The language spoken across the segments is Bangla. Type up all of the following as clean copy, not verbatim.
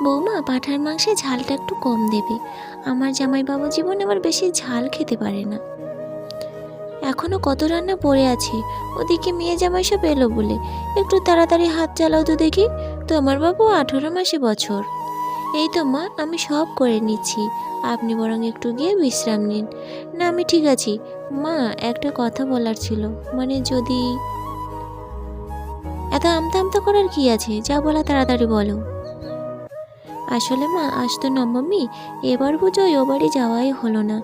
বৌমা, পাঁঠার মাংসে ঝালটা একটু কম দেবে। আমার জামাইবাবু জীবনে আবার বেশি ঝাল খেতে পারে না। এখনো কত রান্না পড়ে আছে, ওদিকে মেয়ে জামাই সব এলো বলে। একটু তাড়াতাড়ি হাত চালাও তো দেখি। তো আমার বাবু 18 মাসে বছর। এই তো মা, আমি সব করে নিচ্ছি, আপনি বরং একটু গিয়ে বিশ্রাম নিন। না, আমি ঠিক আছি মা। একটা কথা বলার ছিল, মানে যদি... এত আমতা আমতা করার কি আছে, যা বলা তাড়াতাড়ি বলো। আসলে মা, আজ তো নবমী, এবার পুজোয় ও বাড়ি যাওয়াই হলো না।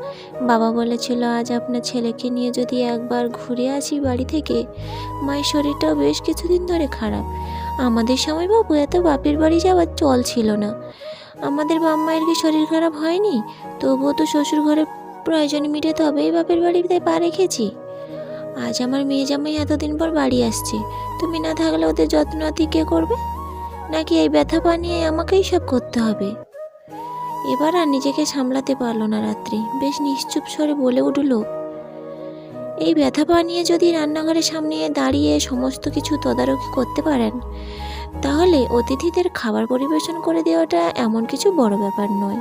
বাবা বলেছিল আজ আপনার ছেলেকে নিয়ে যদি একবার ঘুরে আসি বাড়ি থেকে। মায়ের শরীরটাও বেশ কিছুদিন ধরে খারাপ। আমাদের সময় বাবু এত বাপের বাড়ি যাওয়ার চল ছিল না। আমাদের বাপ মায়ের কি শরীর খারাপ হয়নি? তবুও তো শ্বশুর ঘরে প্রয়োজন মিটে তবেই বাপের বাড়িতে পা রেখেছি। আজ আমার মেয়ে জামাই এতদিন পর বাড়ি আসছে, তুমি না থাকলে ওদের যত্ন আতি কে করবে? নাকি এই ব্যথা পা নিয়ে আমাকেই সব করতে হবে? এবার আর নিজেকে সামলাতে পারলো না রাত্রি, বেশ নিশ্চুপ স্বরে বলে উঠল, এই ব্যথা পা নিয়ে যদি রান্নাঘরের সামনে দাঁড়িয়ে সমস্ত কিছু তদারকি করতে পারেন, তাহলে অতিথিদের খাবার পরিবেশন করে দেওয়াটা এমন কিছু বড় ব্যাপার নয়।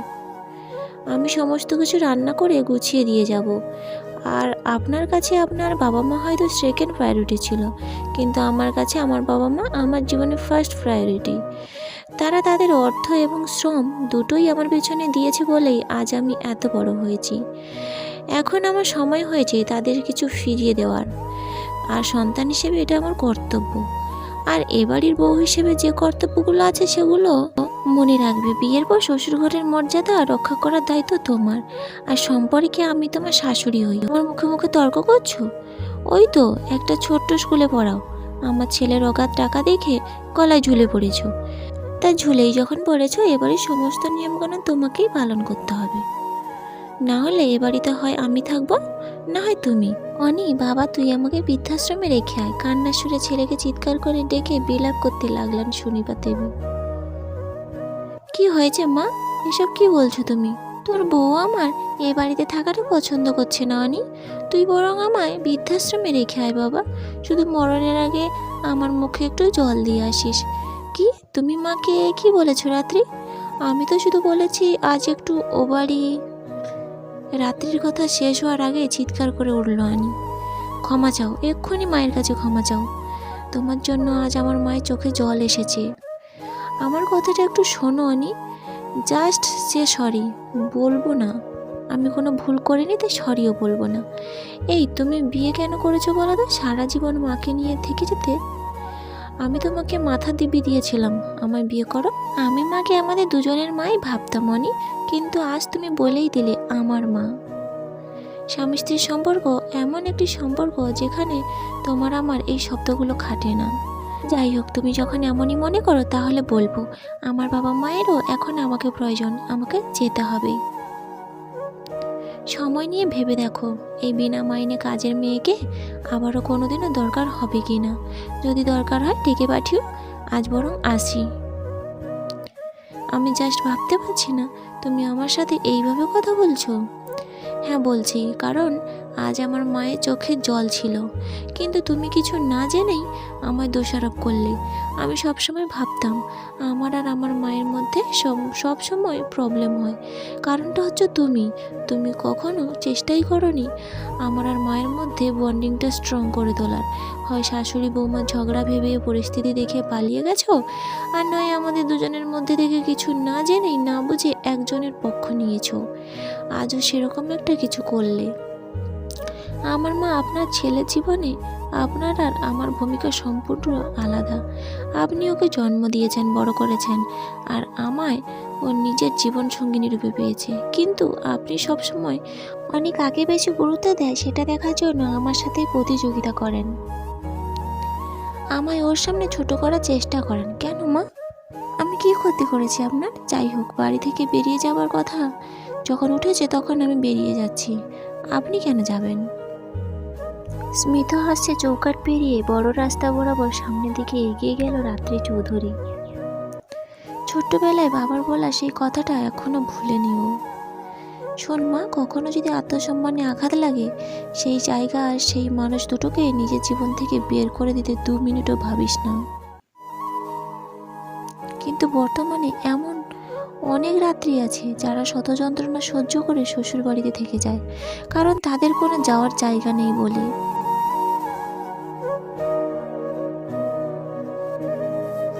আমি সমস্ত কিছু রান্না করে গুছিয়ে দিয়ে যাব। আর আপনার কাছে আপনার বাবা মা হয়তো সেকেন্ড প্রায়োরিটি ছিল, কিন্তু আমার কাছে আমার বাবা মা আমার জীবনে ফার্স্ট প্রায়োরিটি। তারা তাদের অর্থ এবং শ্রম দুটোই আমার পেছনে দিয়েছে বলেই আজ আমি এত বড় হয়েছি। এখন আমার সময় হয়েছে তাদের কিছু ফিরিয়ে দেওয়ার, আর সন্তান হিসেবে এটা আমার কর্তব্য। আর এবাড়ির বউ হিসেবে যে কর্তব্যগুলো আছে সেগুলো মনে রাখবে। বিয়ের পর শ্বশুরঘরের মর্যাদা রক্ষা করার দায়িত্ব তোমার। আর সম্পর্কে আমি তোমার শাশুড়ি হই। আমার মুখে মুখে তর্ক করছো? ওই তো একটা ছোট্ট স্কুলে পড়াও, আমার ছেলের অগাধ টাকা দেখে গলায় ঝুলে পড়েছো। তা ঝুলেই যখন পড়েছো, এবারে সমস্ত নিয়মকানুন তোমাকেই পালন করতে হবে। না হলে এ বাড়িতে হয় আমি থাকবো, না হয় তুমি। অনি, বাবা তুই আমাকে বৃদ্ধাশ্রমে রেখে আয়। কান্নার সুরে ছেলেকে চিৎকার করে ডেকে বিলাপ করতে লাগলেন সুনিপা দেবী। কি হয়েছে মা, এসব কি বলছো তুমি? তোর বউ আমার এ বাড়িতে থাকাটা পছন্দ করছে না অনি। তুই বরং আমায় বৃদ্ধাশ্রমে রেখে আয় বাবা। শুধু মরণের আগে আমার মুখে একটু জল দিয়ে আসিস। কি, তুমি মাকে কি বলেছো রাত্রি? আমি তো শুধু বলেছি আজ একটু ও বাড়ি। রাত্রির কথা শেষ হওয়ার আগে চিৎকার করে উঠল আনি, ক্ষমা চাও, এক্ষুনি মায়ের কাছে ক্ষমা চাও। তোমার জন্য আজ আমার মায়ের চোখে জল এসেছে। আমার কথাটা একটু শোনো আনি, জাস্ট সে সরি। বলবো না আমি কোনো ভুল করিনি, তাই সরিও বলবো না। এই তুমি বিয়ে কেন করেছো বলো তো? সারা জীবন মাকে নিয়ে থেকে যেতে? আমি তোমাকে মাথা দিব্যি দিয়েছিলাম আমায় বিয়ে করো। আমি মাকে আমাদের দুজনের মাই ভাবতাম অনি, কিন্তু আজ তুমি বলেই দিলে আমার মা। স্বামী স্ত্রীর সম্পর্ক এমন একটি সম্পর্ক যেখানে তোমার আমার এই শব্দগুলো খাটে না। যাই হোক, তুমি যখন এমনই মনে করো তাহলে বলবো, আমার বাবা মায়েরও এখন আমাকে প্রয়োজন, আমাকে যেতে হবে। সময় নিয়ে ভেবে দেখো, এই বিনা মাইনে কাজের মেয়েকে আবারও কোনোদিনও দরকার হবে কি না। যদি দরকার হয় ডেকে পাঠিও, আজ বরং আসি। আমি জাস্ট ভাবতে পারছি না তুমি আমার সাথে এইভাবে কথা বলছো। হ্যাঁ বলছি, কারণ আজ আমার মায়ের চোখে জল ছিল, কিন্তু তুমি কিছু না জেনেই আমায় দোষারোপ করলে। আমি সবসময় ভাবতাম আমার আর আমার মায়ের মধ্যে সব সময় প্রবলেম হয়, কারণটা হচ্ছে তুমি। তুমি কখনো চেষ্টাই করোনি আমার আর মায়ের মধ্যে বন্ডিংটা স্ট্রং করে তোলার। হয় শাশুড়ি বৌমার ঝগড়া ভেবে পরিস্থিতি দেখে পালিয়ে গেছো, আর নয় আমাদের দুজনের মধ্যে থেকে কিছু না জেনেই না বুঝে একজনের পক্ষ নিয়েছো। আজও সেরকম একটা কিছু করলে। আমার মা আপনার ছেলের জীবনে আপনার আর আমার ভূমিকা সম্পূর্ণ আলাদা। আপনি ওকে জন্ম দিয়েছেন, বড় করেছেন, আর আমায় ওর নিজের জীবন সঙ্গিনী রূপে পেয়েছে। কিন্তু আপনি সবসময় অনেক আগে বেশি গুরুত্ব দেয় সেটা দেখার জন্য আমার সাথে প্রতিযোগিতা করেন, আমায় ওর সামনে ছোট করার চেষ্টা করেন। কেন মা, আমি কি ক্ষতি করেছি আপনার? যাই হোক, বাড়ি থেকে বেরিয়ে যাওয়ার কথা যখন উঠেছে তখন আমি বেরিয়ে যাচ্ছি, আপনি কেন যাবেন? স্মিত হাসছে চৌকাঠ পেরিয়ে বড় রাস্তা বরাবর সামনের দিকে এগিয়ে গেল রাত্রি চৌধুরী। ছোট্টবেলায় বাবার বলা সেই কথাটা এখনো ভুলেনি ও। শোন মা, কখনো যদি আত্মসম্মানে আঘাত লাগে, সেই জায়গা আর সেই মানুষ দুটোকে নিজের জীবন থেকে বের করে দিতে 2 মিনিটও ভাবিস না। কিন্তু বর্তমানে এমন অনেক রাত্রি আছে যারা শত যন্ত্রণা সহ্য করে শ্বশুর বাড়িতে থেকে যায়, কারণ তাদের কোনো যাওয়ার জায়গা নেই বলে।